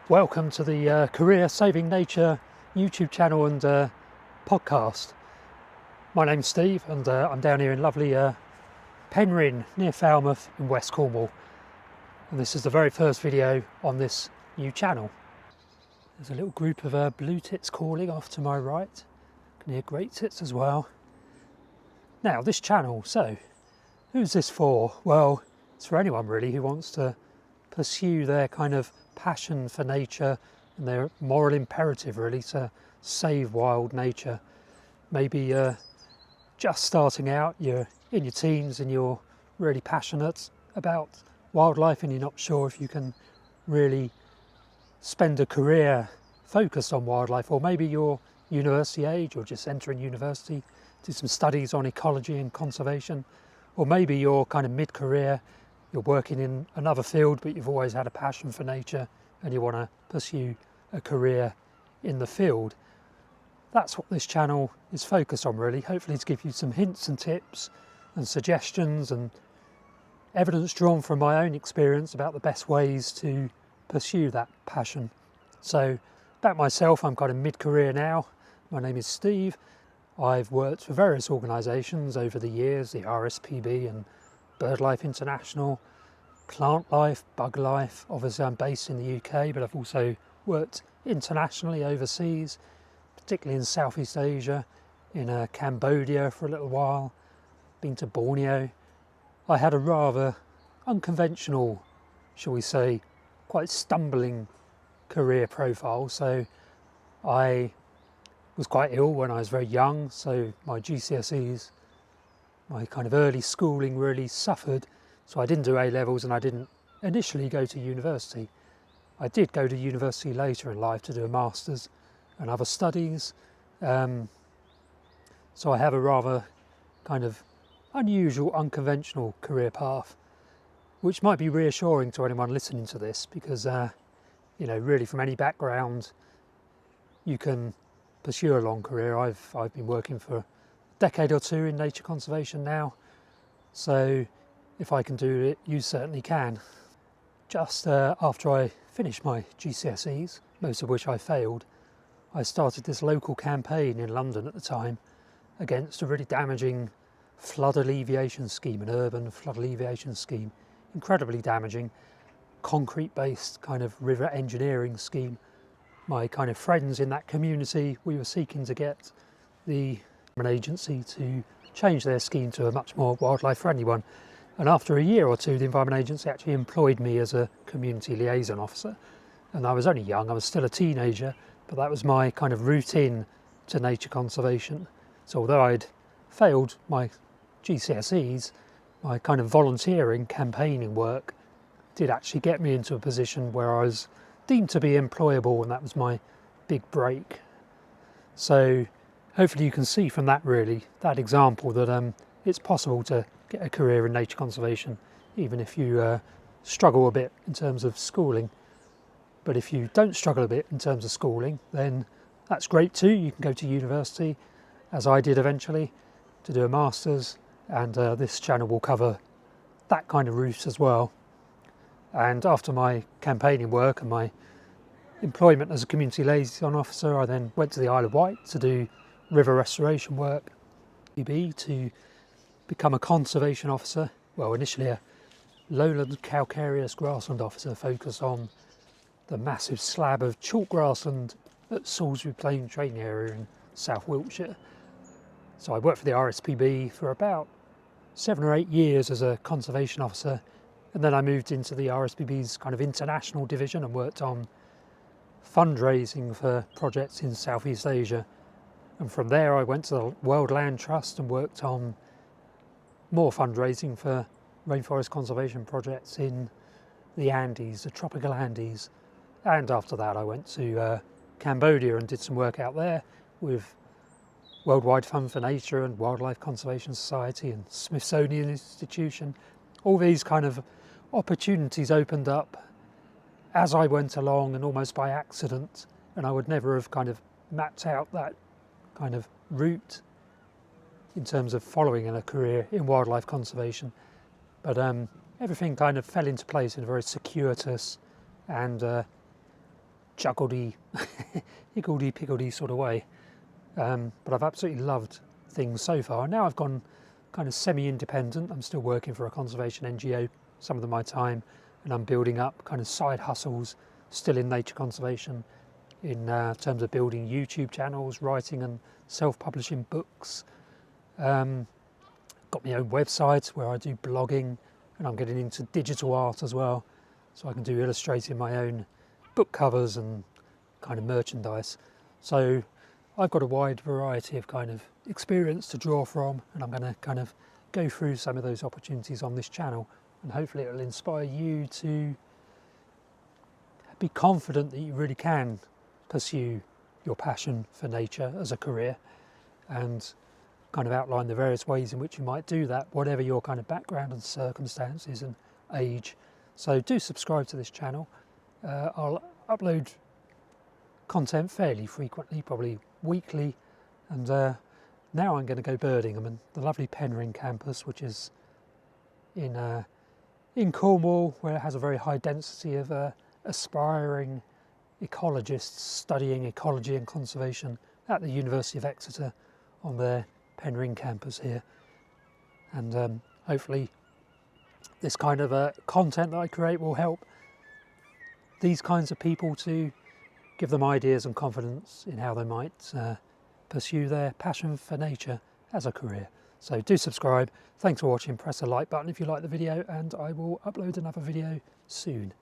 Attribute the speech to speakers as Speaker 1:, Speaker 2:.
Speaker 1: Welcome to the Career Saving Nature YouTube channel and podcast. My name's Steve and I'm down here in lovely Penryn near Falmouth in West Cornwall, and this is the very first video on this new channel. There's a little group of blue tits calling off to my right. I can hear great tits as well. Now this channel, so who's this for? Well, it's for anyone really who wants to pursue their kind of passion for nature and their moral imperative really to save wild nature. Maybe just starting out, you're in your teens and you're really passionate about wildlife and you're not sure if you can really spend a career focused on wildlife, or maybe you're university age or just entering university, do some studies on ecology and conservation, or maybe you're kind of mid-career, you're working in another field but you've always had a passion for nature and you want to pursue a career in the field. That's what this channel is focused on really, hopefully to give you some hints and tips and suggestions and evidence drawn from my own experience about the best ways to pursue that passion. So about myself, I'm kind of mid-career now. My name is Steve. I've worked for various organisations over the years, the RSPB and BirdLife International, Plant Life, Bug Life. Obviously I'm based in the UK, but I've also worked internationally overseas, particularly in Southeast Asia, in Cambodia for a little while, been to Borneo. I had a rather unconventional, shall we say, quite stumbling career profile. So I was quite ill when I was very young, so my GCSEs, my kind of early schooling really suffered, so I didn't do A-levels and I didn't initially go to university. I did go to university later in life to do a master's and other studies, so I have a rather kind of unusual, unconventional career path, which might be reassuring to anyone listening to this because, you know, really from any background you can pursue a long career. I've been working for decade or two in nature conservation now, so if I can do it, you certainly can. Just after I finished my GCSEs, most of which I failed, I started this local campaign in London at the time against a really damaging flood alleviation scheme, an urban flood alleviation scheme, incredibly damaging, concrete-based kind of river engineering scheme. My kind of friends in that community, we were seeking to get the an agency to change their scheme to a much more wildlife friendly one, and after a year or two the Environment Agency actually employed me as a community liaison officer. And I was only young, I was still a teenager, but that was my kind of route in to nature conservation. So although I'd failed my GCSEs, my kind of volunteering, campaigning work did actually get me into a position where I was deemed to be employable, and that was my big break. So hopefully you can see from that really, that example, that it's possible to get a career in nature conservation even if you struggle a bit in terms of schooling. But if you don't struggle a bit in terms of schooling, then that's great too. You can go to university, as I did eventually, to do a master's, and this channel will cover that kind of route as well. And after my campaigning work and my employment as a community liaison officer, I then went to the Isle of Wight to do river restoration work, to become a conservation officer. Well, initially a lowland calcareous grassland officer focused on the massive slab of chalk grassland at Salisbury Plain Training Area in South Wiltshire. So I worked for the RSPB for about 7 or 8 years as a conservation officer, and then I moved into the RSPB's kind of international division and worked on fundraising for projects in Southeast Asia. And from there I went to the World Land Trust and worked on more fundraising for rainforest conservation projects in the Andes, the tropical Andes. And after that I went to Cambodia and did some work out there with Worldwide Fund for Nature and Wildlife Conservation Society and Smithsonian Institution. All these kind of opportunities opened up as I went along and almost by accident, and I would never have kind of mapped out that kind of route in terms of following in a career in wildlife conservation. But everything kind of fell into place in a very circuitous and juggledy, higgledy-piggledy sort of way. But I've absolutely loved things so far. Now I've gone kind of semi-independent. I'm still working for a conservation NGO some of my time, and I'm building up kind of side hustles still in nature conservation in terms of building YouTube channels, writing and self-publishing books. Got my own website where I do blogging, and I'm getting into digital art as well, so I can do illustrating my own book covers and kind of merchandise. So I've got a wide variety of kind of experience to draw from, and I'm going to kind of go through some of those opportunities on this channel, and hopefully it will inspire you to be confident that you really can pursue your passion for nature as a career, and kind of outline the various ways in which you might do that, whatever your kind of background and circumstances and age. So do subscribe to this channel. I'll upload content fairly frequently, probably weekly, and now I'm going to go birding. I'm in the lovely Penryn campus, which is in Cornwall, where it has a very high density of aspiring ecologists studying ecology and conservation at the University of Exeter on their Penryn campus here. And hopefully this kind of content that I create will help these kinds of people to give them ideas and confidence in how they might pursue their passion for nature as a career. So do subscribe. Thanks for watching. Press the like button if you like the video, and I will upload another video soon.